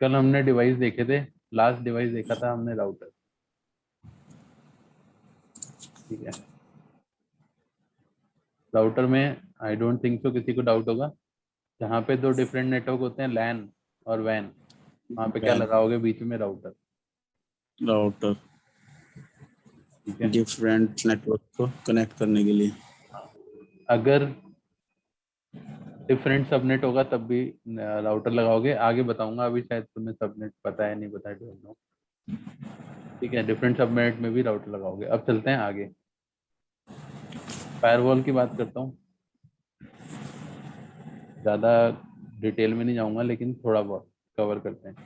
कल हमने डिवाइस देखे थे। लास्ट डिवाइस देखा था हमने राउटर। ठीक है, राउटर में आई डोंट थिंक सो किसी को डाउट होगा। जहाँ पे दो डिफरेंट नेटवर्क होते हैं, लैन और वैन, वहाँ पे क्या वैन लगाओगे? बीच में राउटर। राउटर ठीक है, डिफरेंट नेटवर्क को कनेक्ट करने के लिए। अगर डिफरेंट सबनेट होगा तब भी राउटर लगाओगे। आगे बताऊंगा, अभी शायद तुम्हें सबनेट पता है नहीं पता है, डोंट नो। ठीक है, डिफरेंट सबनेट में भी राउटर लगाओगे। अब चलते हैं आगे, फायरवॉल की बात करता हूँ। ज़्यादा डिटेल में नहीं जाऊंगा, लेकिन थोड़ा बहुत कवर करते हैं।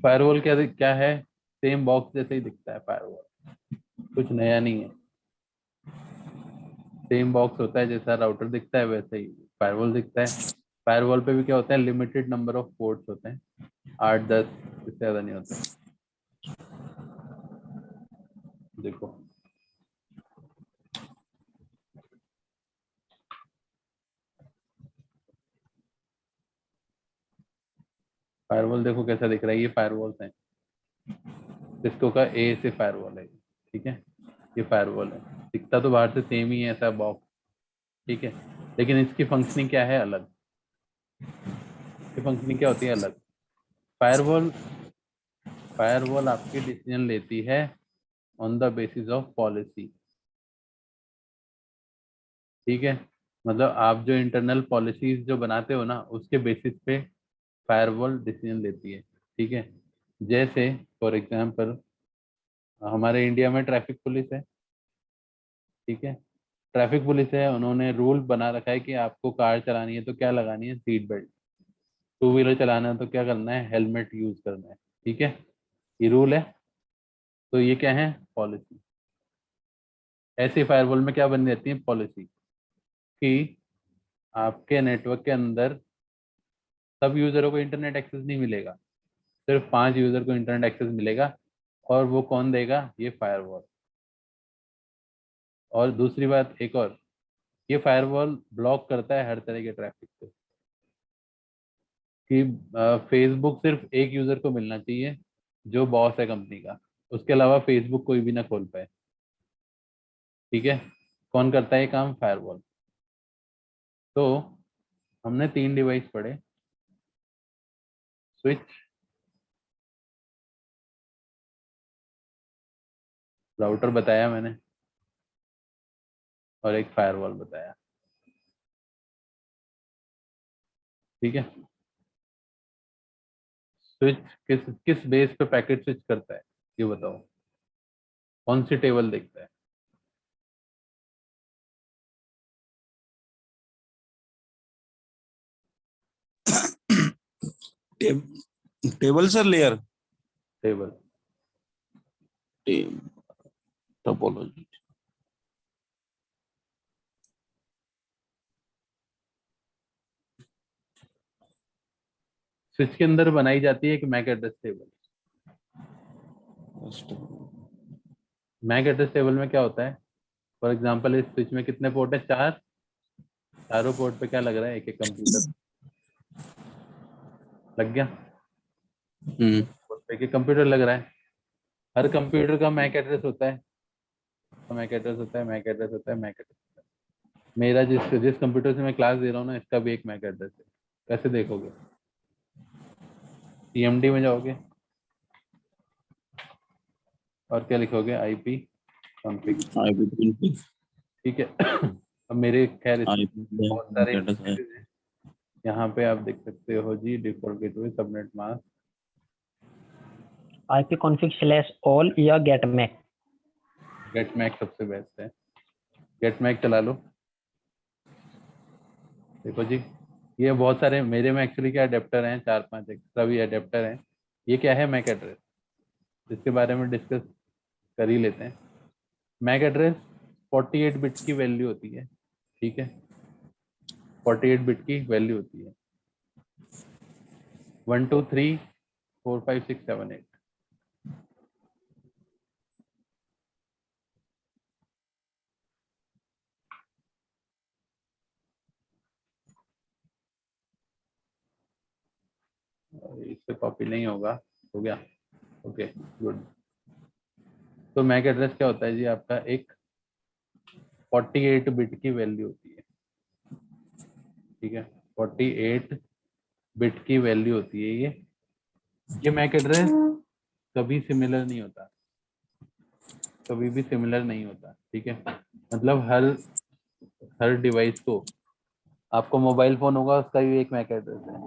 फायरवॉल क्या क्या है? सेम बॉक्स जैसे ही दिखता है फायरवॉल, कुछ नया नहीं है। सेम बॉक्स होता है, जैसा राउटर दिखता है वैसे ही फायरवॉल दिखता है। फायरवॉल पे भी क्या होता है? लिमिटेड नंबर ऑफ पोर्ट्स होते हैं, 8-10, इससे ज़्यादा नहीं होते। देखो, फायरवॉल देखो कैसा दिख रहा है। ये फायरवॉल्स हैं, सिस्को का ए से फायरवॉल है। ठीक है, ये फायरवॉल है। दिखता तो बाहर से सेम ही है, ऐसा बॉक्स। ठीक है, लेकिन इसकी फंक्शनिंग क्या है? अलग। इसकी फंक्शनिंग क्या होती है? अलग। फायरवॉल फायरवॉल आपकी डिसीजन लेती है on the basis of policy. ठीक है, मतलब आप जो इंटरनल पॉलिसीज जो बनाते हो ना, उसके बेसिस पे फायरवॉल डिसीजन लेती है। ठीक है, जैसे फॉर एग्जांपल हमारे इंडिया में ट्रैफिक पुलिस है। ठीक है, ट्रैफिक पुलिस है, उन्होंने रूल बना रखा है कि आपको कार चलानी है तो क्या लगानी है? Seat belt. टू व्हीलर चलाना है तो क्या करना है? हेलमेट यूज करना है। ठीक है, ये रूल है। तो ये क्या है? पॉलिसी। ऐसे फायरवॉल में क्या बन जाती है? पॉलिसी कि आपके नेटवर्क के अंदर सब यूजरों को इंटरनेट एक्सेस नहीं मिलेगा, सिर्फ 5 यूजर को इंटरनेट एक्सेस मिलेगा। और वो कौन देगा? ये फायरवॉल। और दूसरी बात एक और, ये फायरवॉल ब्लॉक करता है हर तरह के ट्रैफिक को। कि फेसबुक सिर्फ एक यूजर को मिलना चाहिए जो बॉस है कंपनी का, उसके अलावा फेसबुक कोई भी ना खोल पाए। ठीक है, कौन करता है ये काम? फायरवॉल। तो हमने 3 डिवाइस पढ़े, स्विच, राउटर बताया मैंने, और एक फायरवॉल बताया। ठीक है, स्विच किस किस बेस पे पैकेट स्विच करता है, ये बताओ? कौन सी टेबल देखता है? Table sir, layer table. Topology. Switch के अंदर बनाई जाती है एक MAC address table. MAC address table में क्या होता है? फॉर एग्जांपल इस स्विच में कितने पोर्ट है? 4। चारों पोर्ट पे क्या लग रहा है? एक एक कंप्यूटर लग गया। पोर्ट पे एक एक कंप्यूटर लग रहा है। हर कंप्यूटर का मैक एड्रेस होता है, मैक एड्रेस होता है, मैक एड्रेस होता है, मैक एड्रेस होता है। मेरा जिस जिस कंप्यूटर से मैं क्लास दे रहा हूँ ना, इसका भी एक मैक एड्रेस है। कैसे देखोगे? टीएमडी में जाओगे और क्या लिखोगे? IP config. आईपी ठीक है। अब मेरे खैर इसमें बहुत सारे एड्रेस है। इंस्टेंसेस हैं। यहाँ पे आप देख सकते हो जी, default gateway, subnet mask. ipconfig/all या getmac। गेट मैक सबसे बेस्ट है, गेट मैक चला लो। देखो जी, ये बहुत सारे मेरे में एक्चुअली क्या अडेप्टर हैं, 4-5 एक्स्ट्रा भी अडेप्टर हैं। ये क्या है? MAC address. इसके बारे में डिस्कस कर ही लेते हैं। मैक एड्रेस 48 बिट की वैल्यू होती है। ठीक है, 48 बिट की वैल्यू होती है। 1 2 3 4 5 6 7 8। इससे कॉपी नहीं होगा, हो गया, ओके गुड। तो मैक एड्रेस क्या होता है जी, आपका एक 48 बिट की वैल्यू होती है, ठीक है, 48 बिट की वैल्यू होती है ये मैक एड्रेस कभी सिमिलर नहीं होता, कभी भी सिमिलर नहीं होता, ठीक है। मतलब हर डिवाइस को, आपको मोबाइल फोन होगा उसका भी एक मैक एड्रेस है,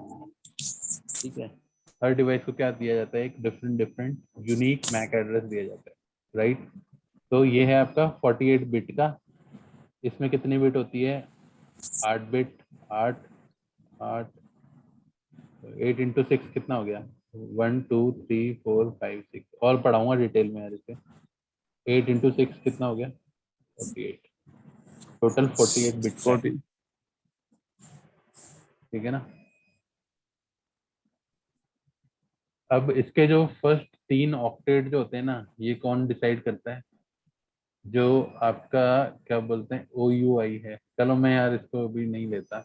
ठीक है। हर डिवाइस को क्या दिया जाता है, एक डिफरेंट यूनिक मैक एड्रेस दिया जाता है, राइट। तो ये है आपका 48 बिट का, इसमें कितनी बिट होती है, 8 बिट, 8 8 8 इंटू 6 कितना हो गया, 1 2 3 4 5 6, और पढ़ाऊंगा डिटेल में यार इसे। 8 इंटू 6 कितना हो गया, 48, टोटल 48 बिट का है, 40 ठीक है ना। अब इसके जो फर्स्ट 3 ऑक्टेट जो होते हैं ना, ये कौन डिसाइड करता है, जो आपका क्या बोलते हैं OUI है। चलो मैं यार इसको अभी नहीं लेता,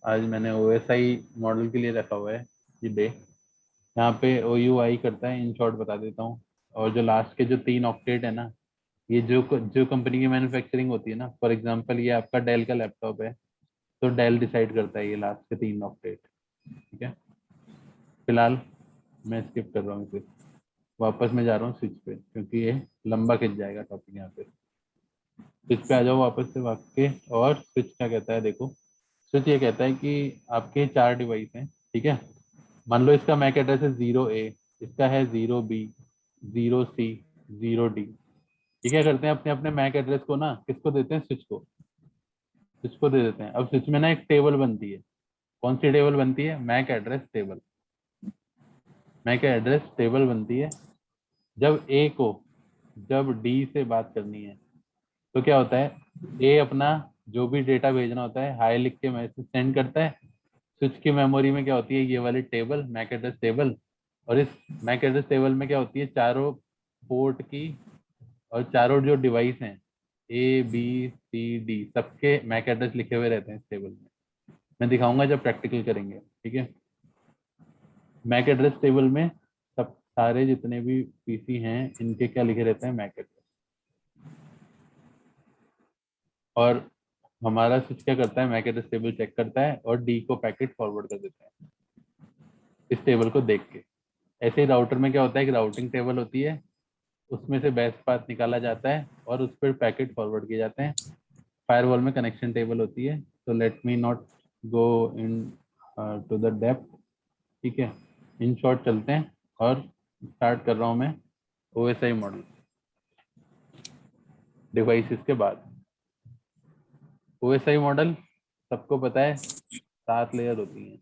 आज मैंने OSI मॉडल के लिए रखा हुआ है ये डे। यहाँ पे OUI करता है, इन शॉर्ट बता देता हूँ। और जो लास्ट के जो 3 ऑक्टेट है ना, ये जो कंपनी की मैन्युफैक्चरिंग होती है ना, फॉर एग्जांपल ये आपका डेल का लैपटॉप है, तो डेल डिसाइड करता है ये लास्ट के 3 ऑक्टेट, ठीक है। फिलहाल मैं स्किप कर रहा हूँ इसे, वापस मैं जा रहा हूँ स्विच पे, क्योंकि ये लंबा खिंच जाएगा टॉपिक यहाँ पे। स्विच पे आ जाओ वापस से भाग के। और स्विच क्या कहता है, देखो स्विच ये कहता है कि आपके 4 डिवाइस हैं, ठीक है। मान लो इसका मैक एड्रेस है 0A, इसका है 0B, 0C, 0D। ये क्या करते हैं, अपने अपने मैक एड्रेस को ना किसको देते हैं, स्विच को दे देते हैं। अब स्विच में ना एक टेबल बनती है, कौन सी टेबल बनती है, MAC address table. MAC address table बनती है जब ए को, जब डी से बात करनी है, तो क्या होता है, ए अपना जो भी डेटा भेजना होता है हाई लिख के मैसेज सेंड करता है। स्विच की मेमोरी में क्या होती है, ये वाली टेबल, मैक एड्रेस टेबल। और इस मैक एड्रेस टेबल में क्या होती है, चारों पोर्ट की और चारों जो डिवाइस हैं ABCD, सबके मैक एड्रेस लिखे हुए रहते हैं इस टेबल में। मैं दिखाऊंगा जब प्रैक्टिकल करेंगे, ठीक है। मैक एड्रेस टेबल में सब सारे जितने भी पीसी हैं इनके क्या लिखे रहते हैं, मैक एड्रेस। और हमारा स्विच क्या करता है, मैक एड्रेस टेबल चेक करता है और डी को पैकेट फॉरवर्ड कर देता है इस टेबल को देख के। ऐसे ही राउटर में क्या होता है, एक राउटिंग टेबल होती है, उसमें से बेस्ट पाथ निकाला जाता है और उस पर पैकेट फॉरवर्ड किए जाते हैं। फायरवॉल में कनेक्शन टेबल होती है। तो let me not go into the depth, ठीक है। इन शॉर्ट चलते हैं और स्टार्ट कर रहा हूँ मैं OSI मॉडल डिवाइसेस के बाद। OSI मॉडल सबको पता है 7 लेयर होती हैं,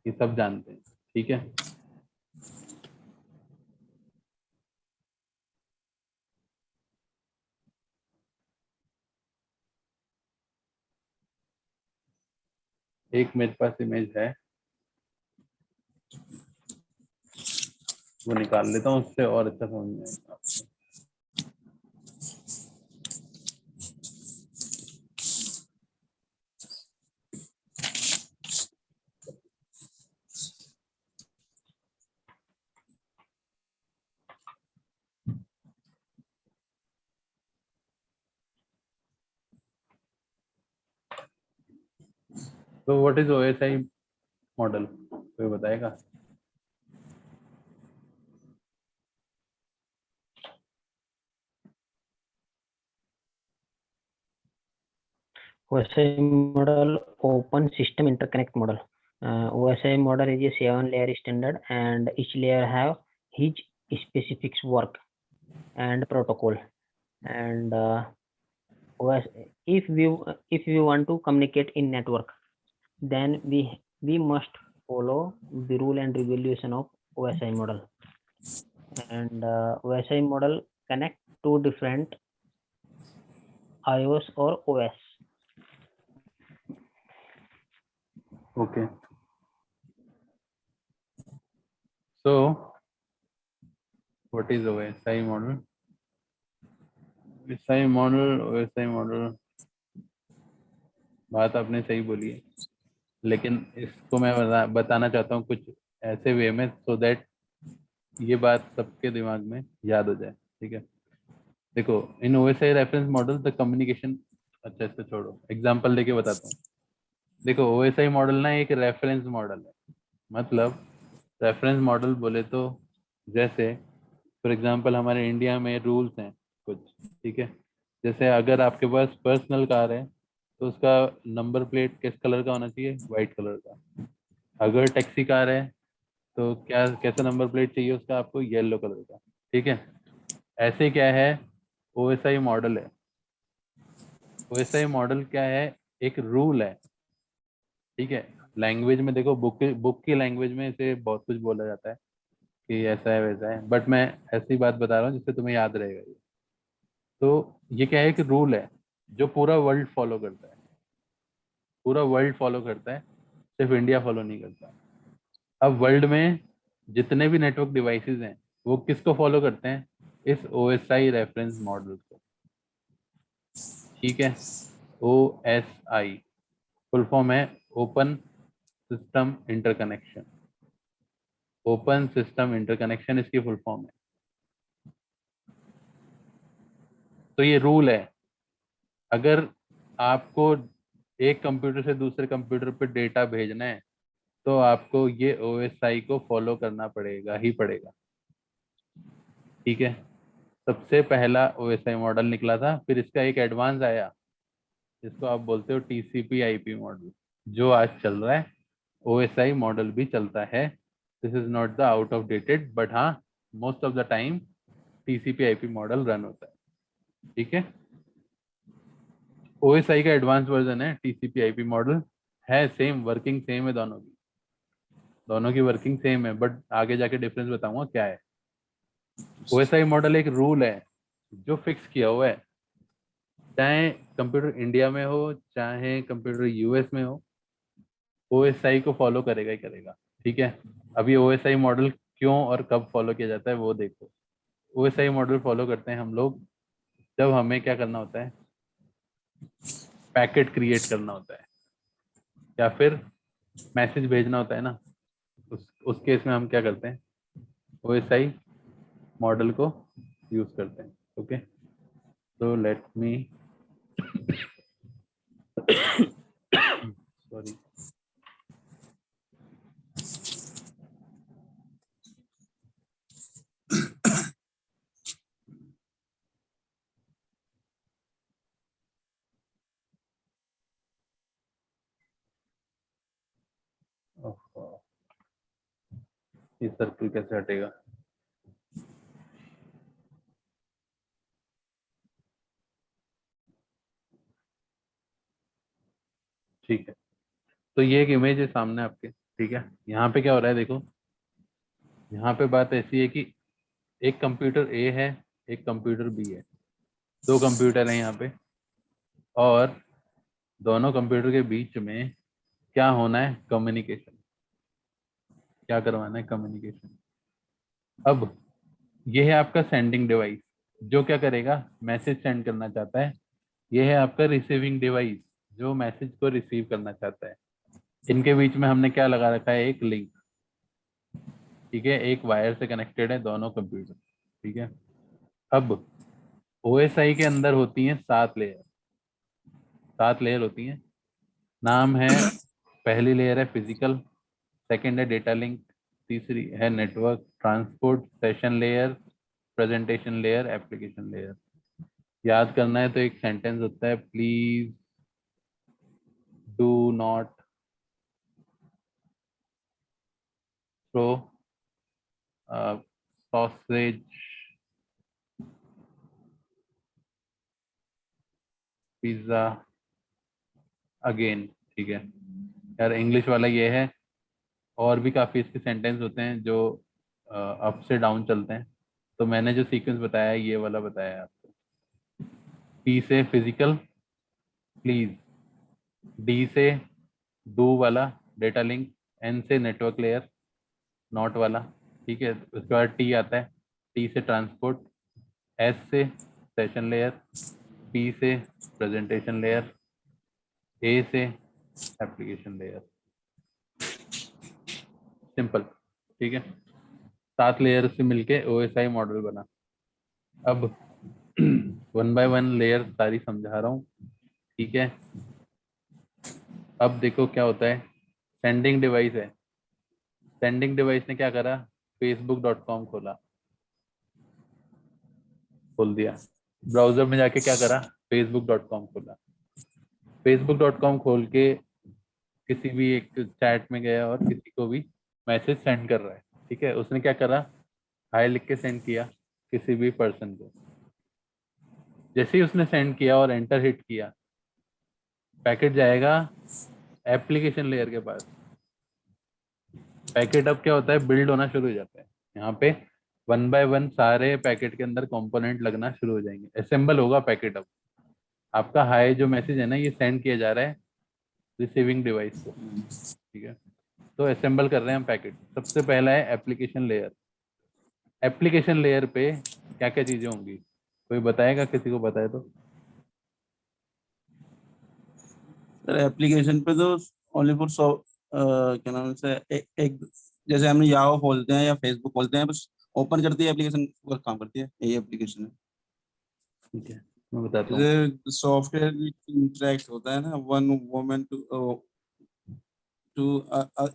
ये सब जानते हैं, ठीक है। एक मेरे पास इमेज है, वो निकाल लेता हूँ, उससे और अच्छा समझ में आएगा आपको। तो व्हाट इज OSI मॉडल, कोई बताएगा। OSI model, Open System Interconnect model. OSI model is a 7-layer standard, and each layer have his specific work and protocol. And if we want to communicate in network, then we must follow the rule and regulation of OSI model. And OSI model connect to different iOS or OS. Okay. So what is OSI model? OSI model बात आपने सही बोली है, लेकिन इसको मैं बताना चाहता हूँ कुछ ऐसे वे में, सो दैट ये बात सबके दिमाग में याद हो जाए, ठीक है। देखो इन OSI reference model the communication, अच्छा इसको छोड़ो, एग्जांपल लेके बताता हूँ। देखो ओएसआई मॉडल ना एक रेफरेंस मॉडल है, मतलब रेफरेंस मॉडल बोले तो जैसे फॉर एग्जांपल हमारे इंडिया में रूल्स हैं कुछ, ठीक है। जैसे अगर आपके पास पर्सनल कार है तो उसका नंबर प्लेट किस कलर का होना चाहिए, वाइट कलर का। अगर टैक्सी कार है तो क्या कैसा नंबर प्लेट चाहिए उसका आपको, येलो कलर का, ठीक है। ऐसे क्या है, ओएसआई मॉडल है। ओएसआई मॉडल क्या है, एक रूल है, ठीक है। लैंग्वेज में देखो, बुक की लैंग्वेज में इसे बहुत कुछ बोला जाता है कि ऐसा है वैसा है, बट मैं ऐसी बात बता रहा हूँ जिससे तुम्हें याद रहेगा ये। तो ये क्या है कि रूल है जो पूरा वर्ल्ड फॉलो करता है, पूरा वर्ल्ड फॉलो करता है, सिर्फ इंडिया फॉलो नहीं करता। अब वर्ल्ड में जितने भी नेटवर्क डिवाइसेस हैं वो किसको फॉलो करते हैं, इस ओएसआई रेफरेंस मॉडल को, ठीक है। ओएसआई फुल फॉर्म है open system interconnection, open system interconnection इसकी फुल फॉर्म है। तो ये रूल है, अगर आपको एक कंप्यूटर से दूसरे कंप्यूटर पे डेटा भेजना है तो आपको ये ओएसआई को फॉलो करना पड़ेगा ही पड़ेगा, ठीक है। सबसे पहला ओएसआई मॉडल निकला था, फिर इसका एक एडवांस आया जिसको आप बोलते हो टीसीपी आईपी मॉडल, जो आज चल रहा है। ओएसआई मॉडल भी चलता है, this is not the out of dated, but हाँ most of the time TCP IP model run होता है, ठीक है। ओएसआई का एडवांस वर्जन है टीसीपी आईपी मॉडल, है सेम, वर्किंग सेम है दोनों की, दोनों की वर्किंग सेम है, बट आगे जाके डिफरेंस बताऊंगा क्या है। ओएसआई मॉडल एक रूल है जो फिक्स किया हुआ है, चाहे कंप्यूटर इंडिया में हो चाहे कंप्यूटर यूएस में हो, ओएसआई को फॉलो करेगा ही करेगा, ठीक है। अभी ओएसआई मॉडल क्यों और कब फॉलो किया जाता है वो देखो। ओएसआई मॉडल फॉलो करते हैं हम लोग जब हमें क्या करना होता है, पैकेट क्रिएट करना होता है या फिर मैसेज भेजना होता है ना, उस केस में हम क्या करते हैं, ओएसआई मॉडल को यूज करते हैं, ओके। तो लेट मी सॉरी, ये सर्कल कैसे हटेगा, ठीक है। तो ये एक इमेज है सामने आपके, ठीक है। यहाँ पे क्या हो रहा है देखो, यहाँ पे बात ऐसी है कि एक कंप्यूटर ए है, एक कंप्यूटर बी है, दो कंप्यूटर हैं यहाँ पे, और दोनों कंप्यूटर के बीच में क्या होना है, कम्युनिकेशन, क्या करवाना है, कम्युनिकेशन। अब ये है आपका सेंडिंग डिवाइस जो क्या करेगा, मैसेज सेंड करना चाहता है। ये है आपका रिसीविंग डिवाइस जो मैसेज को रिसीव करना चाहता है। इनके बीच में हमने क्या लगा रखा है, एक लिंक, ठीक है, एक वायर से कनेक्टेड है दोनों कंप्यूटर, ठीक है। अब ओएसआई के अंदर होती हैं 7 लेयर, 7 लेयर होती हैं। नाम है, पहली लेयर है फिजिकल, सेकंड है डेटा लिंक, तीसरी है network transport, session layer, presentation layer, application layer. याद करना है तो एक सेंटेंस होता है, please do not throw sausage pizza again, ठीक है। यार इंग्लिश वाला ये है, और भी काफ़ी इसके सेंटेंस होते हैं जो अप से डाउन चलते हैं, तो मैंने जो सीक्वेंस बताया है ये वाला बताया है आपको। पी से फिजिकल, प्लीज, डी से डू वाला, डेटा लिंक, एन से नेटवर्क लेयर, नॉट वाला, ठीक है। उसके बाद टी आता है, टी से ट्रांसपोर्ट, एस से सेशन लेयर, पी से प्रेजेंटेशन लेयर, ए से एप्लीकेशन लेयर, सिंपल। ठीक है, 7 लेयर से मिलके OSI मॉडल बना। अब 1 बाय 1 लेयर सारी समझा रहा हूँ, ठीक है। अब देखो क्या होता है, सेंडिंग डिवाइस है। सेंडिंग डिवाइस ने क्या करा, facebook.com खोल दिया। ब्राउजर में जाके क्या करा, facebook.com खोला। facebook.com खोल के किसी भी एक चैट में गया और किसी को भी मैसेज सेंड कर रहा है, ठीक है। उसने क्या करा, हाय लिख के सेंड किया किसी भी पर्सन को। जैसे ही उसने सेंड किया और एंटर हिट किया, पैकेट जाएगा एप्लीकेशन लेयर के पास। पैकेट अब क्या होता है, बिल्ड होना शुरू हो जाता है। यहाँ पे 1 बाय 1 सारे पैकेट के अंदर कंपोनेंट लगना शुरू हो जाएंगे, असेंबल होगा पैकेट। अब आपका हाय जो मैसेज है ना, ये सेंड किया जा रहा है रिसीविंग डिवाइस को, ठीक है। तो असेंबल कर रहे हैं हम पैकेट। सबसे पहला है एप्लीकेशन लेयर। एप्लीकेशन लेयर पे क्या क्या चीजें होंगी, कोई बताएगा, किसी को बताए तो। सर एप्लीकेशन पे तो ओनली फॉर सो क्या नाम से एक जैसे हम याहू खोलते हैं या फेसबुक खोलते हैं, बस ओपन करती है एप्लीकेशन, वो काम करती है, यही एप्लीकेशन है। ठीक है, मैं बताता हूँ। जैसे सॉफ्टवेयर इंटरेक्ट होता है ना, one woman to to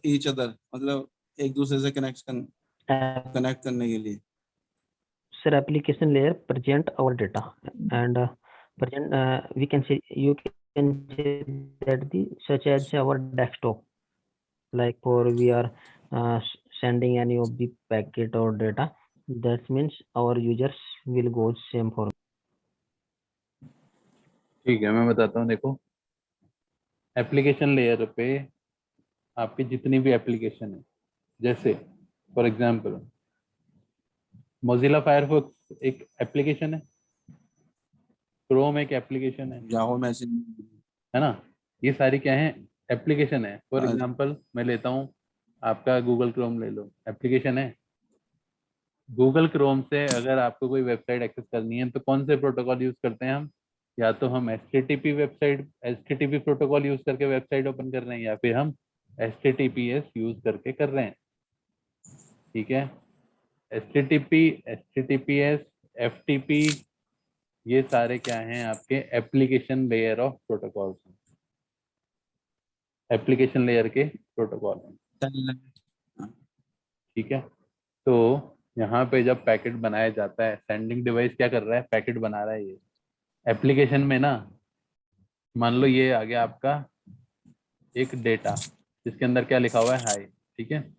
each other, मतलब एक दूसरे से कनेक्ट करने के लिए। Sir, application layer present our data, and present we can say, you can say that the such as our desktop, like for we are sending any of the packet or data, that means our users will go same for. ठीक है, मैं बताता हूँ। देखो, application layer पे आपकी जितनी भी एप्लीकेशन है, जैसे फॉर एग्जांपल मोजिला फायरफॉक्स एक एप्लीकेशन है, क्रोम एक एप्लीकेशन याहू मैसेज। है ना। ये सारी क्या है, एप्लीकेशन है। फॉर एग्जांपल मैं लेता हूँ आपका गूगल क्रोम ले लो, एप्लीकेशन है। गूगल क्रोम से अगर आपको कोई वेबसाइट एक्सेस करनी है तो कौन से प्रोटोकॉल यूज करते हैं हम, या तो हम एचटीटीपी प्रोटोकॉल यूज करके वेबसाइट ओपन कर रहे हैं, या फिर हम HTTPS यूज करके कर रहे हैं, ठीक है। HTTPS, FTP, ये सारे क्या हैं, आपके एप्लीकेशन लेयर ऑफ प्रोटोकॉल्स हैं, एप्लीकेशन लेयर के प्रोटोकॉल हैं, ठीक है। तो यहाँ पे जब पैकेट बनाया जाता है, सेंडिंग डिवाइस क्या कर रहा है, पैकेट बना रहा है। ये एप्लीकेशन में ना, मान लो ये आ गया आपका एक डेटा, जिसके अंदर क्या लिखा हुआ है, हाय, ठीक है।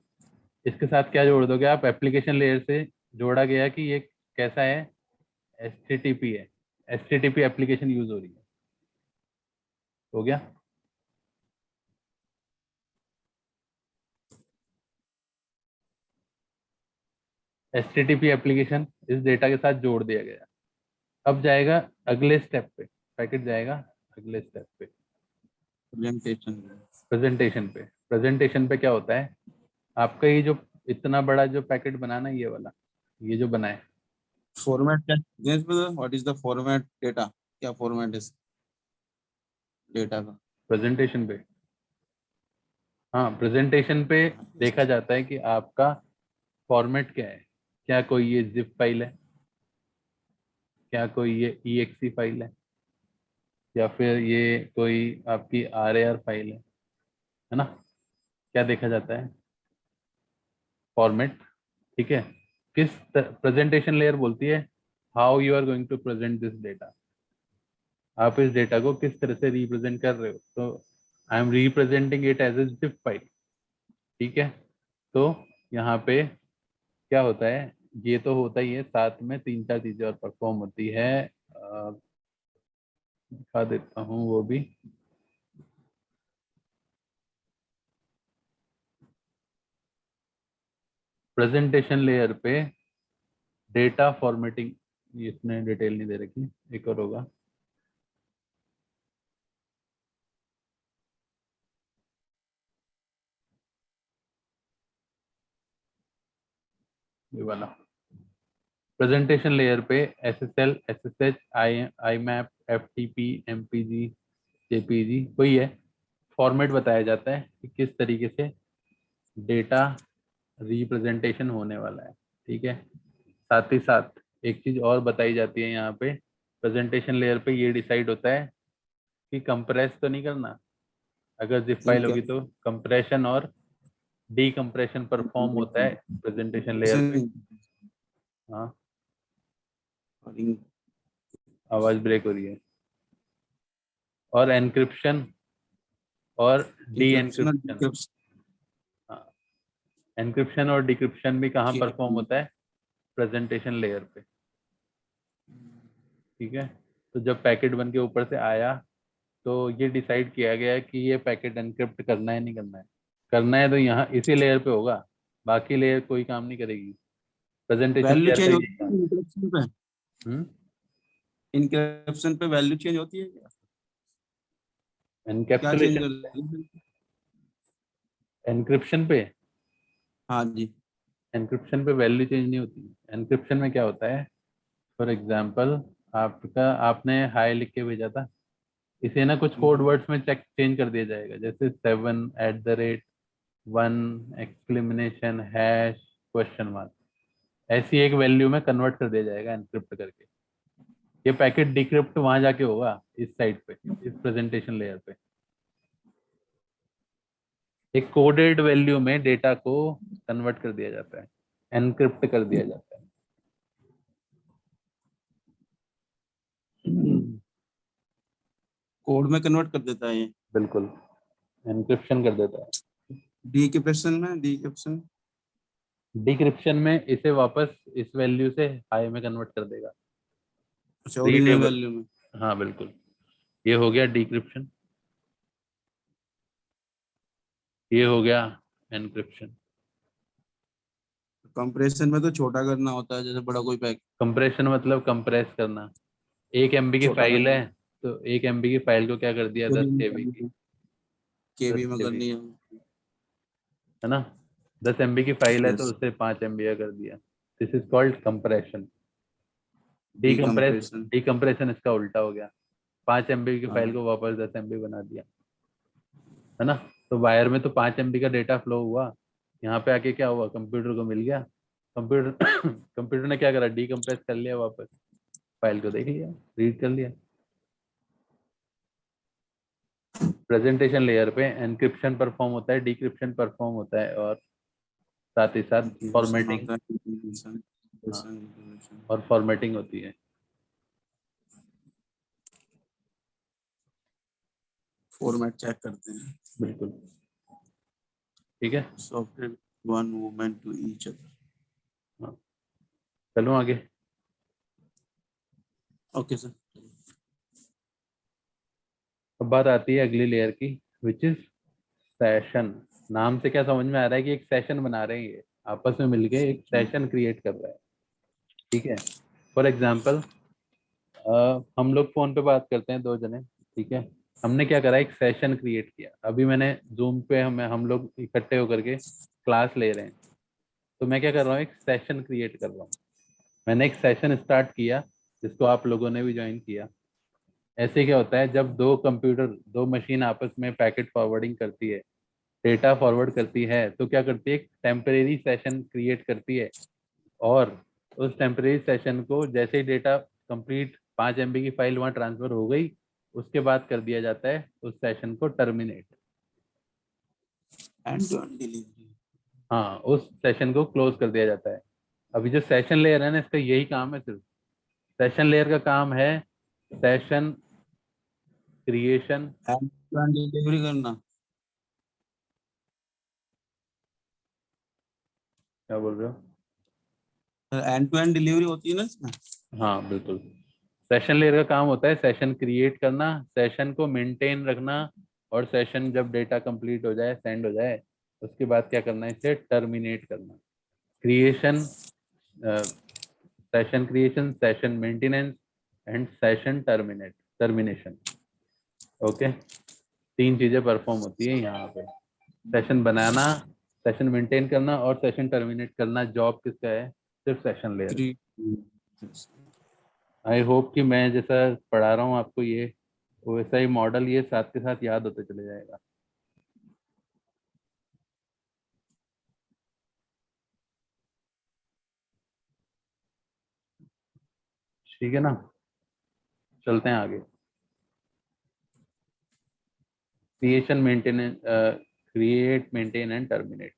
इसके साथ क्या जोड़ दोगे आप, एप्लीकेशन लेयर से जोड़ा गया कि ये कैसा है, HTTP है, HTTP एप्लीकेशन यूज हो रही है, हो गया। HTTP एप्लीकेशन इस डेटा के साथ जोड़ दिया गया। अब जाएगा अगले स्टेप पे, पैकेट जाएगा अगले स्टेप पे, प्रेजेंटेशन। प्रेजेंटेशन पे क्या होता है, आपका ये जो इतना बड़ा जो पैकेट बनाना, ये वाला, ये जो बना है, फॉर्मेट क्या, what is the format data, क्या फॉर्मेट इज डेटा का? प्रेजेंटेशन पे। हाँ, प्रेजेंटेशन पे देखा जाता है कि आपका फॉर्मेट क्या है, क्या कोई ये जिप फाइल है, क्या कोई ये EXE फाइल है, या फिर ये कोई आपकी RAR फाइल है ना। क्या देखा जाता है, फॉर्मेट, ठीक है। प्रेजेंटेशन लेयर बोलती है how you are going to present this data, आप इस डेटा को किस तरह से रिप्रेजेंट कर रहे हो। तो I am representing it as a zip file, ठीक है। तो यहाँ पे क्या होता है, ये तो होता ही है, साथ में 3-4 चीजें और परफॉर्म होती है, दिखा देता हूँ वो भी। प्रेजेंटेशन लेयर पे डेटा फॉर्मेटिंग, इसमें डिटेल नहीं दे रखी, एक और होगा, ये वाला। प्रेजेंटेशन लेयर पे SSL, SSH, IMAP, FTP, MPG, JPG, वही है। फॉर्मेट बताया जाता है कि किस तरीके से डेटा रिप्रेजेंटेशन होने वाला है, ठीक है। साथ ही साथ एक चीज और बताई जाती है यहाँ पे, प्रेजेंटेशन लेयर पे ये डिसाइड होता है कि कंप्रेस तो नहीं करना। अगर जिप फाइल होगी तो कंप्रेशन और डीकंप्रेशन परफॉर्म होता है प्रेजेंटेशन लेयर पे। हाँ, आवाज ब्रेक हो रही है। और एनक्रिप्शन और डी एनक्रिप्शन। हाँ, एनक्रिप्शन और डिक्रिप्शन भी कहाँ परफॉर्म होता है? प्रेजेंटेशन लेयर पे, ठीक है। तो जब पैकेट बन के ऊपर से आया तो ये डिसाइड किया गया है कि ये पैकेट एनक्रिप्ट करना है नहीं करना है। करना है तो यहाँ इसी लेयर पे होगा, बाकी लेयर कोई काम नहीं करेगी। प्रेजेंटेशन वैल्यू लेयर चेंज का होती यही है काम इनक्रिप्शन पे? है। इनक्रिप्शन पे वैल्यू चेंज होती है क्या? क्या चेंज एनकैप्सुलेशन, कर रही है? एनक्रिप्शन पे, हाँ जी। एनक्रिप्शन पे वैल्यू चेंज नहीं होती। एनक्रिप्शन में क्या होता है, फॉर एग्जांपल आपका, आपने हाई लिख के भेजा था, इसे ना कुछ कोड वर्ड्स में चेक चेंज कर दिया जाएगा, जैसे 7 @ 1 एक्सक्लेमेशन हैश क्वेश्चन मार्क, ऐसी एक वैल्यू में कन्वर्ट कर दिया जाएगा एनक्रिप्ट करके। ये पैकेट डिक्रिप्ट वहां जाके होगा इस साइड पे, इस प्रेजेंटेशन लेयर पे। एक कोडेड वैल्यू में डेटा को कन्वर्ट कर दिया जाता है, एनक्रिप्ट कर दिया जाता है। कोड में कन्वर्ट कर देता है ये। बिल्कुल, एनक्रिप्शन कर देता है। डीक्रिप्शन डिक्रिप्शन में इसे वापस इस वैल्यू से हाई में कन्वर्ट कर देगा, अच्छा, ओरिजिनल रीडेबल। वैल्यू में। हाँ बिल्कुल, ये हो गया डिक्रिप्शन, ये हो गया एनक्रिप्शन। कंप्रेशन में तो छोटा करना होता है, जैसे बड़ा कोई पैक कंप्रेशन मतलब कंप्रेस करना। 1 MB की छोटा फाइल करना है तो 1 MB की फाइल को क्या कर दिया, 10 KB की, दस केबी में केबी करनी है। है ना। 10 MB की फाइल है तो यस। उसे 5 MB का कर दिया। This is called compression. Decompress, decompression. Decompression इसका उल्टा हो गया, 5 MB की फाइल हाँ। को वापस 10 MB बना दिया, है ना। तो वायर में तो 5 MB का डेटा फ्लो हुआ, यहाँ पे आके क्या हुआ, कंप्यूटर को मिल गया, कंप्यूटर कंप्यूटर ने क्या करा, डीकम्प्रेस कर लिया, वापस फाइल को देख लिया, रीड कर लिया। प्रेजेंटेशन लेयर पे एनक्रिप्शन परफॉर्म होता है, डिक्रिप्शन परफॉर्म होता है, और साथ ही साथ इंक्रिप्शन फॉर्मेटिंग। होता है, डिक्रिप्शन, हाँ, डिक्रिप्शन। और फॉर्मेटिंग होती है। फॉर्मेट चेक करते हैं। बिल्कुल, ठीक है। Software one movement to each other. हाँ, चलो आगे। Okay sir. अब बात आती है अगली लेयर की, विच इज सेशन। नाम से क्या समझ में आ रहा है कि एक सेशन बना रहे हैं, ये आपस में मिलके एक सेशन क्रिएट कर रहा है, ठीक है। फॉर एग्जाम्पल हम लोग फोन पे बात करते हैं, दो जने, ठीक है। हमने क्या करा, एक सेशन क्रिएट किया। अभी मैंने जूम पे हम लोग इकट्ठे होकर के क्लास ले रहे हैं, तो मैं क्या कर रहा हूँ, एक सेशन क्रिएट कर रहा हूँ। मैंने एक सेशन स्टार्ट किया जिसको आप लोगों ने भी ज्वाइन किया। ऐसे क्या होता है, जब दो कंप्यूटर, दो मशीन आपस में पैकेट फॉरवर्डिंग करती है, डेटा फॉरवर्ड करती है, तो क्या करती है, एक टेम्परेरी सेशन क्रिएट करती है। और उस टेम्परेरी सेशन को जैसे ही डेटा कंप्लीट, 5 MB की फाइल वहाँ ट्रांसफर हो गई, उसके बाद कर दिया जाता है उस सेशन को terminate. End to end delivery. हाँ, उस सेशन को क्लोज कर दिया जाता है। अभी जो सेशन लेयर है ना, इसका यही काम है सिर्फ। सेशन लेयर का काम है session creation. End to end delivery करना। क्या बोल रहे हो? एंड टू एंड डिलीवरी होती है ना इसमें। हाँ बिल्कुल, सेशन लेयर का काम होता है सेशन क्रिएट करना, सेशन को मेंटेन रखना, और सेशन जब डेटा कंप्लीट हो जाए, सेंड हो जाए, उसके बाद क्या करना है, इसे टर्मिनेट करना। Creation, session creation, session maintenance and session termination. Okay, 3 चीजें परफॉर्म होती है यहाँ पे। सेशन बनाना, सेशन मेंटेन करना और सेशन टर्मिनेट करना जॉब किसका है, सिर्फ सेशन लेयर। आई होप कि मैं जैसा पढ़ा रहा हूँ आपको, ये वैसा ही मॉडल ये साथ के साथ याद होते चले जाएगा। ठीक है ना, चलते हैं आगे। Creation, maintenance, create, maintain and terminate.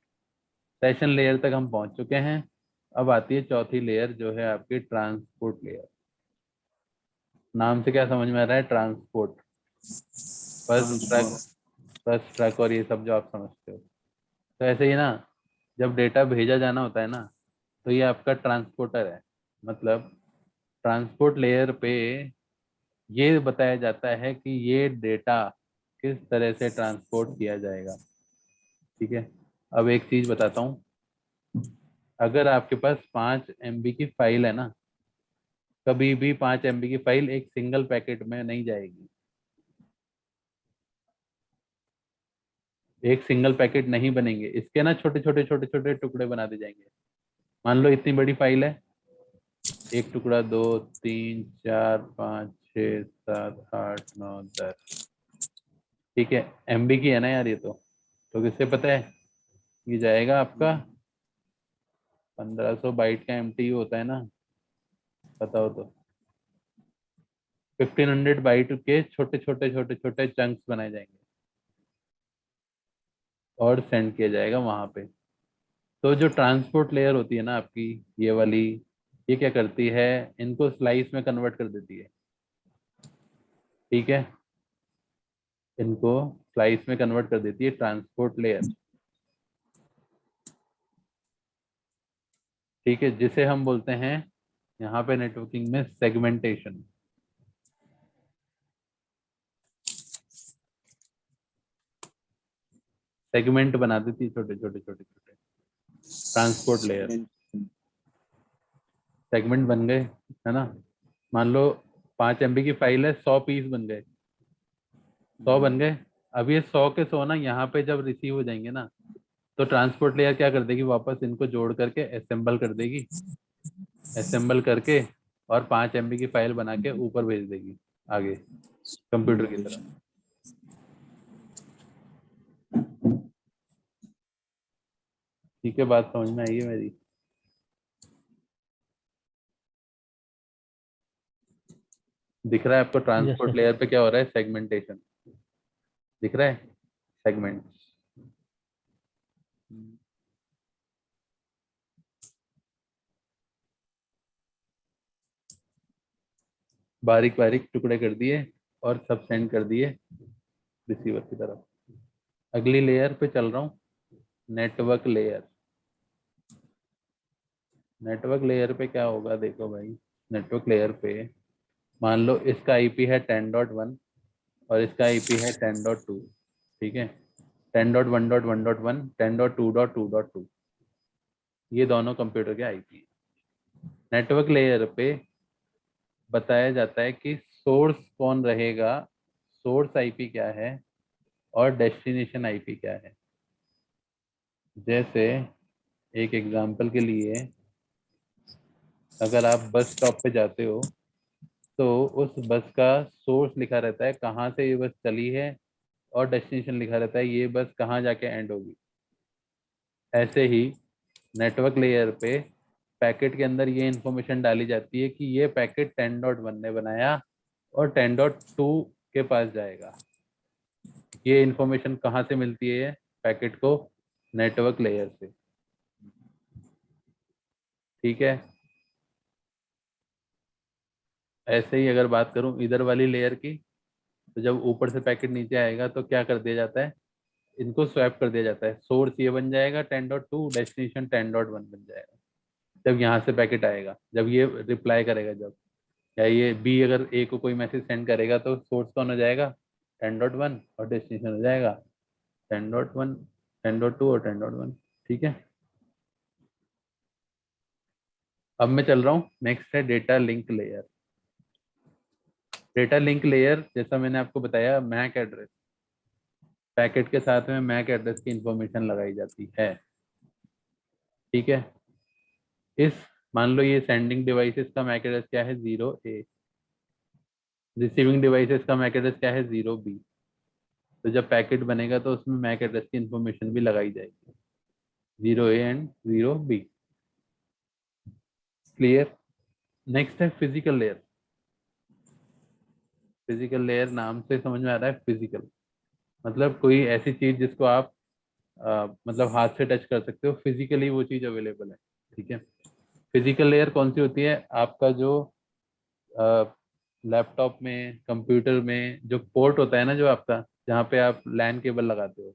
Session layer तक हम पहुंच चुके हैं। अब आती है चौथी लेयर जो है आपकी ट्रांसपोर्ट लेयर। नाम से क्या समझ में आ रहा है? Transport, first truck, transport. First truck और ये सब जो आप समझते हो। तो ऐसे ही ना, जब डेटा भेजा जाना होता है ना, तो ये आपका ट्रांसपोर्टर है। मतलब ट्रांसपोर्ट लेयर पे ये बताया जाता है कि ये डेटा किस तरह से ट्रांसपोर्ट किया जाएगा। ठीक है, अब एक चीज बताता हूँ। अगर आपके पास 5 MB की फाइल है ना, कभी भी 5 MB की फाइल एक सिंगल पैकेट में नहीं जाएगी। एक सिंगल पैकेट नहीं बनेंगे इसके ना, छोटे छोटे छोटे छोटे टुकड़े बना दिए जाएंगे। मान लो इतनी बड़ी फाइल है, एक टुकड़ा, 2, 3, 4, 5, 6, 7, 8, 9, 10। ठीक है, MB की है ना यार ये तो किससे पता है? ये जाएगा आपका 1500 बाइट का MTU होता है ना, पता हो तो। 1500 बाइट के छोटे छोटे छोटे छोटे चंक्स बनाए जाएंगे और सेंड किया जाएगा वहां पे। तो जो ट्रांसपोर्ट लेयर होती है ना आपकी, ये वाली, ये क्या करती है? इनको स्लाइस में कन्वर्ट कर देती है। ठीक है, इनको स्लाइस में कन्वर्ट कर देती है ट्रांसपोर्ट लेयर। ठीक है, जिसे हम बोलते हैं यहाँ पे नेटवर्किंग में सेगमेंटेशन। सेगमेंट बना देती है, छोटे छोटे छोटे छोटे, ट्रांसपोर्ट लेयर। सेगमेंट बन गए, है ना। मान लो 5 MB की फाइल है, 100 पीस बन गए, 100 बन गए। अब ये 100 के 100 ना यहाँ पे जब रिसीव हो जाएंगे ना, तो ट्रांसपोर्ट लेयर क्या कर देगी? वापस इनको जोड़ करके असेंबल कर देगी। असेंबल करके और 5 MB की फाइल बना के ऊपर भेज देगी आगे कंप्यूटर की तरफ। ठीक है, बात समझ में आई है मेरी? दिख रहा है आपको Yes, ट्रांसपोर्ट sir. लेयर पे क्या हो रहा है? सेगमेंटेशन दिख रहा है, सेगमेंट। बारीक बारीक टुकड़े कर दिए और सब सेंड कर दिए रिसीवर की तरफ। अगली लेयर पे चल रहा हूँ, नेटवर्क लेयर। नेटवर्क लेयर पे क्या होगा देखो भाई। नेटवर्क लेयर पे मान लो इसका IP है 10.1 और इसका IP है 10.2। ठीक है, 10.1.1.1, 10.2.2.2, ये दोनों कंप्यूटर के IP है। नेटवर्क लेयर पे बताया जाता है कि सोर्स कौन रहेगा, सोर्स IP क्या है और डेस्टिनेशन IP क्या है। जैसे एक एग्जांपल के लिए, अगर आप बस स्टॉप पे जाते हो तो उस बस का सोर्स लिखा रहता है कहाँ से ये बस चली है, और डेस्टिनेशन लिखा रहता है ये बस कहाँ जाके एंड होगी। ऐसे ही नेटवर्क लेयर पे पैकेट के अंदर ये इंफॉर्मेशन डाली जाती है कि ये पैकेट 10.1 ने बनाया और 10.2 के पास जाएगा। ये इंफॉर्मेशन कहाँ से मिलती है पैकेट को? नेटवर्क लेयर से। ठीक है, ऐसे ही अगर बात करूं इधर वाली लेयर की, तो जब ऊपर से पैकेट नीचे आएगा तो क्या कर दिया जाता है? इनको स्वैप कर दिया जाता है। सोर्स ये बन जाएगा 10.2, डेस्टिनेशन 10.1 बन जाएगा जब यहाँ से पैकेट आएगा, जब ये रिप्लाई करेगा। जब या ये B अगर A को कोई मैसेज सेंड करेगा तो सोर्स कौन हो जाएगा? 10.1 और डेस्टिनेशन हो जाएगा 10.1, 10.2 और 10.1। ठीक है, अब मैं चल रहा हूँ, नेक्स्ट है data link layer. Data link layer, जैसा मैंने आपको बताया, मैक एड्रेस, पैकेट के साथ में मैक एड्रेस की इंफॉर्मेशन लगाई जाती है। ठीक है, इस मान लो ये सेंडिंग डिवाइसेस का मैक एड्रेस क्या है? 0A। रिसीविंग डिवाइसेस का मैक एड्रेस क्या है? 0B। तो जब पैकेट बनेगा तो उसमें मैक एड्रेस की इंफॉर्मेशन भी लगाई जाएगी, 0A and 0B। Clear? Next है फिजिकल लेयर। फिजिकल लेयर नाम से समझ में आ रहा है फिजिकल, मतलब कोई ऐसी चीज जिसको आप मतलब हाथ से टच कर सकते हो, फिजिकली वो चीज अवेलेबल है। ठीक है, फिजिकल लेयर कौन सी होती है? आपका जो लैपटॉप में, कंप्यूटर में जो पोर्ट होता है ना, जो आपका जहाँ पे आप लैन केबल लगाते हो,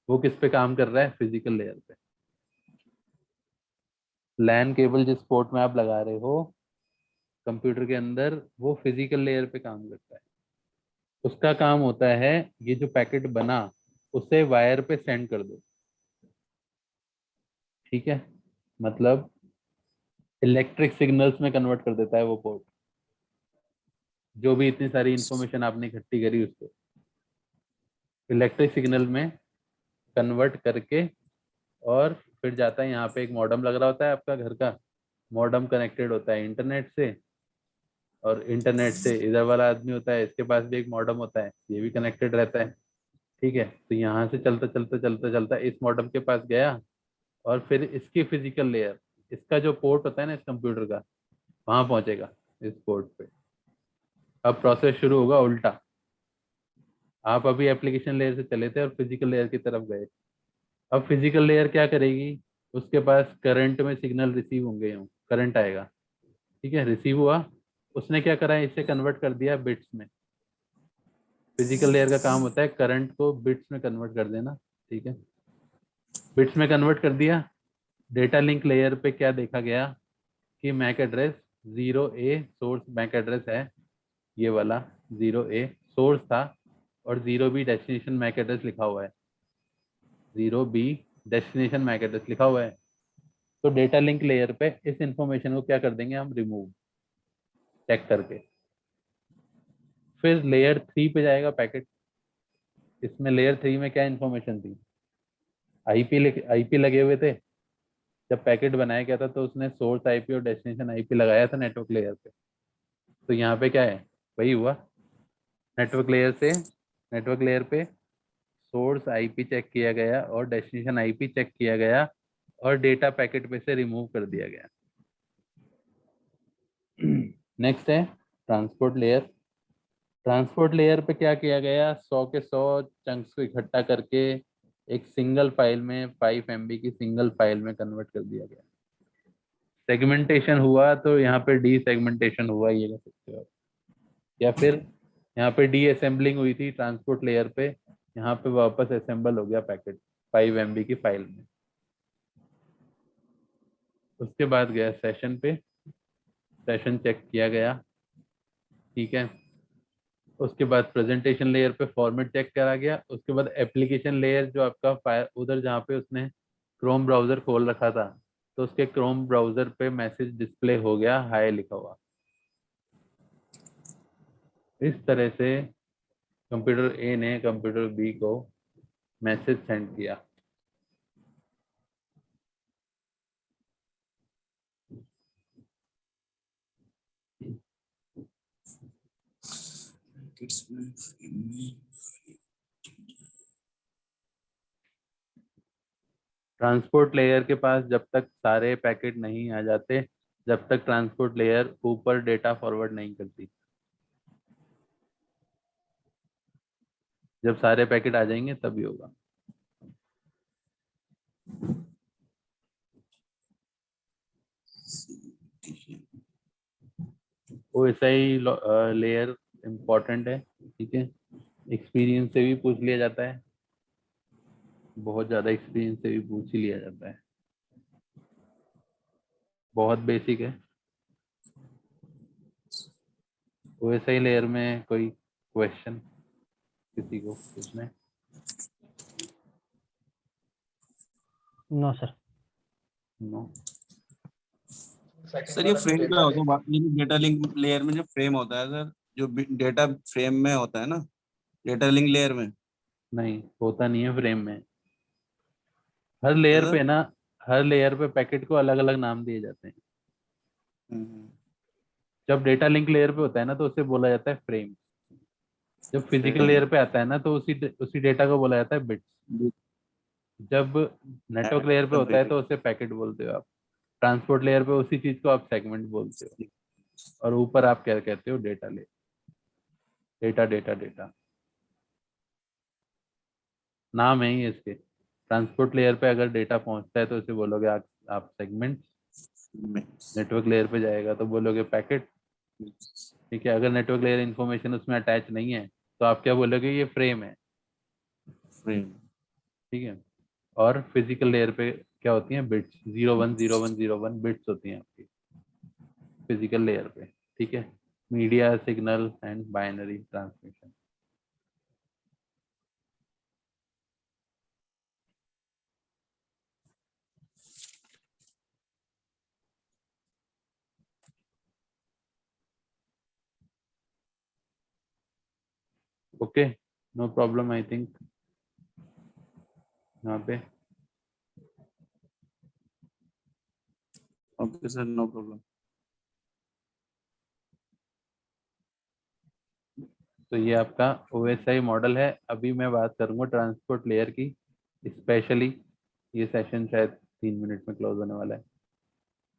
वो किस पे काम कर रहा है? फिजिकल लेयर पे। लैन केबल जिस पोर्ट में आप लगा रहे हो कंप्यूटर के अंदर, वो फिजिकल लेयर पे काम करता है। उसका काम होता है ये जो पैकेट बना उसे वायर पे सेंड कर दो। ठीक है, मतलब इलेक्ट्रिक सिग्नल्स में कन्वर्ट कर देता है वो पोर्ट, जो भी इतनी सारी इंफॉर्मेशन आपने इकट्ठी करी उसको इलेक्ट्रिक सिग्नल में कन्वर्ट करके, और फिर जाता है यहाँ पे। एक मॉडेम लग रहा होता है आपका घर का, मॉडेम कनेक्टेड होता है इंटरनेट से, और इंटरनेट से इधर वाला आदमी होता है, इसके पास भी एक मॉडेम होता है, ये भी कनेक्टेड रहता है। ठीक है, तो यहाँ से चलता चलता चलता चलता इस मॉडेम के पास गया, और फिर इसकी फिजिकल लेयर, इसका जो पोर्ट होता है ना इस कंप्यूटर का, वहां पहुंचेगा इस पोर्ट पे। अब प्रोसेस शुरू होगा उल्टा। आप अभी एप्लीकेशन लेयर से चले थे और फिजिकल लेयर की तरफ गए। अब फिजिकल लेयर क्या करेगी? उसके पास करंट में सिग्नल रिसीव होंगे, करंट आएगा। ठीक है, रिसीव हुआ, उसने क्या करा, इसे कन्वर्ट कर दिया बिट्स में। फिजिकल लेयर का काम होता है करंट को बिट्स में कन्वर्ट कर देना। ठीक है, बिट्स में कन्वर्ट कर दिया। डेटा लिंक लेयर पे क्या देखा गया कि MAC address 0A source MAC address है, ये वाला 0A सोर्स था, और 0B डेस्टिनेशन मैक एड्रेस लिखा हुआ है। 0B डेस्टिनेशन मैक एड्रेस लिखा हुआ है। तो डेटा लिंक लेयर पे इस इंफॉर्मेशन को क्या कर देंगे हम? रिमूव, चेक करके। फिर लेयर 3 पे जाएगा पैकेट। इसमें लेयर 3 में क्या इंफॉर्मेशन थी? आईपी लगे हुए थे। जब पैकेट बनाया गया था तो उसने सोर्स आईपी और डेस्टिनेशन आईपी लगाया था नेटवर्क लेयर पे। तो यहाँ पे क्या है? वही हुआ। नेटवर्क लेयर से, नेटवर्क लेयर पे सोर्स आईपी चेक किया गया और डेस्टिनेशन आईपी चेक किया गया, और डेटा पैकेट पे से रिमूव कर दिया गया। नेक्स्ट है ट्रांसपोर्ट लेयर। ट्रांसपोर्ट लेयर पे क्या किया गया? 100 के 100 चंक्स को इकट्ठा करके एक सिंगल फाइल में, 5 MB की सिंगल फाइल में कन्वर्ट कर दिया गया। सेगमेंटेशन हुआ तो यहाँ पे डी सेगमेंटेशन हुआ, ये कह सकते हो आप। या फिर यहाँ पे डी असेंबलिंग हुई थी ट्रांसपोर्ट लेयर पे, यहाँ पे वापस असेंबल हो गया पैकेट 5 MB की फाइल में। उसके बाद गया सेशन पे, सेशन चेक किया गया। ठीक है, उसके बाद प्रेजेंटेशन लेयर पे फॉर्मेट चेक करा गया। उसके बाद एप्लीकेशन लेयर जो आपका फायर, उधर जहाँ पे उसने क्रोम ब्राउजर खोल रखा था, तो उसके क्रोम ब्राउजर पे मैसेज डिस्प्ले हो गया, हाय लिखा हुआ। इस तरह से कंप्यूटर ए ने कंप्यूटर बी को मैसेज सेंड किया। ट्रांसपोर्ट लेयर के पास जब तक सारे पैकेट नहीं आ जाते, जब तक ट्रांसपोर्ट लेयर ऊपर डेटा फॉरवर्ड नहीं करती। जब सारे पैकेट आ जाएंगे तभी होगा। वो ऐसा ही लेयर इम्पोर्टेंट है। ठीक है, एक्सपीरियंस से भी पूछ लिया जाता है, बहुत ज़्यादा एक्सपीरियंस से भी पूछ ही लिया जाता है। बहुत बेसिक है। वो ऐसा ही लेयर में कोई क्वेश्चन किसी को पूछना है? No sir. नो। सर ये फ्रेम क्या होता है? बाकी डेटा लिंक लेयर में जो फ्रेम होता है सर, जो डेटा फ्रेम में होता है ना, डेटा लिंक लेयर में। नहीं, होता नहीं है फ्रेम में। हर लेयर सर पे ना, हर लेयर पे पैकेट को अलग अलग नाम दिए जाते हैं। हम्म, जब डेटा लिंक लेयर पे होता है ना तो उसे बोला जाता है फ्रेम। जब फिजिकल फ्रेम लेयर पे आता है ना तो उसी डेटा को बोला जाता है बिट्स। जब नेटवर्क लेयर पे होता है तो उसे पैकेट बोलते हो आप। ट्रांसपोर्ट लेयर पे उसी चीज को आप सेगमेंट बोलते हो, और ऊपर आप क्या कहते हो? Data layer. Data data data नाम है ही इसके। ट्रांसपोर्ट लेयर पे अगर डेटा पहुंचता है तो उसे बोलोगे आप सेगमेंट। नेटवर्क लेयर पे जाएगा तो बोलोगे पैकेट। ठीक है, अगर नेटवर्क लेयर इंफॉर्मेशन उसमें अटैच नहीं है तो आप क्या बोलोगे, ये फ्रेम है। फ्रेम। ठीक है, और फिजिकल लेयर पे क्या होती हैं, बिट्स, 010101 बिट्स होती हैं आपकी फिजिकल लेयर पे। ठीक है, media, signal and binary transmission. Okay, no problem I think यहाँ पे। Okay sir, no problem. तो ये आपका OSI मॉडल है। अभी मैं बात करूंगा ट्रांसपोर्ट लेयर की स्पेशली। ये सेशन शायद 3 मिनट में क्लोज होने वाला है।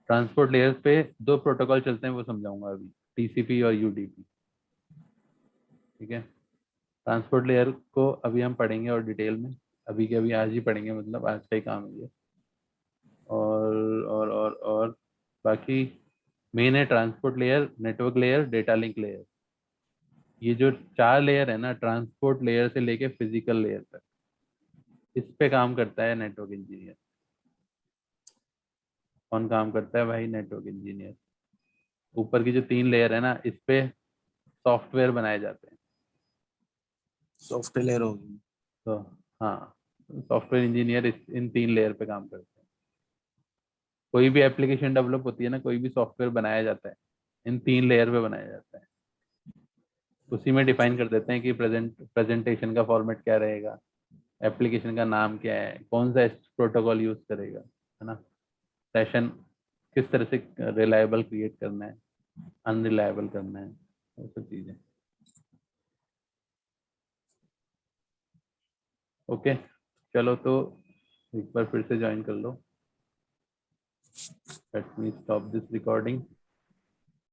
ट्रांसपोर्ट लेयर पे 2 प्रोटोकॉल चलते हैं, वो समझाऊंगा अभी, TCP और UDP। ठीक है, ट्रांसपोर्ट लेयर को अभी हम पढ़ेंगे और डिटेल में, अभी के अभी आज ही पढ़ेंगे, मतलब आज का ही काम है ये। और बाकी मेन है transport layer, network layer, data link layer. ये जो 4 लेयर है ना, ट्रांसपोर्ट लेयर से लेके फिजिकल लेयर तक, इस पे काम करता है नेटवर्क इंजीनियर। कौन काम करता है भाई? Network engineer. ऊपर की जो 3 लेयर है ना, इस पे सॉफ्टवेयर बनाए जाते हैं। सॉफ्टवेयर होगी। तो हाँ, सॉफ्टवेयर इंजीनियर इन 3 लेयर पे काम करते हैं। कोई भी एप्लीकेशन डेवलप होती है ना, कोई भी सॉफ्टवेयर बनाया जाता है, इन 3 लेयर पे बनाया जाता है। उसी में डिफाइन कर देते हैं कि प्रेजेंटेशन का फॉर्मेट क्या रहेगा, एप्लीकेशन का नाम क्या है, कौन सा प्रोटोकॉल यूज करेगा, है ना, सेशन किस तरह से रिलायबल क्रिएट करना है, अनरिलायबल करना है, वो सब चीजें। ओके, चलो तो एक बार फिर से ज्वाइन कर लो। Let me stop this recording.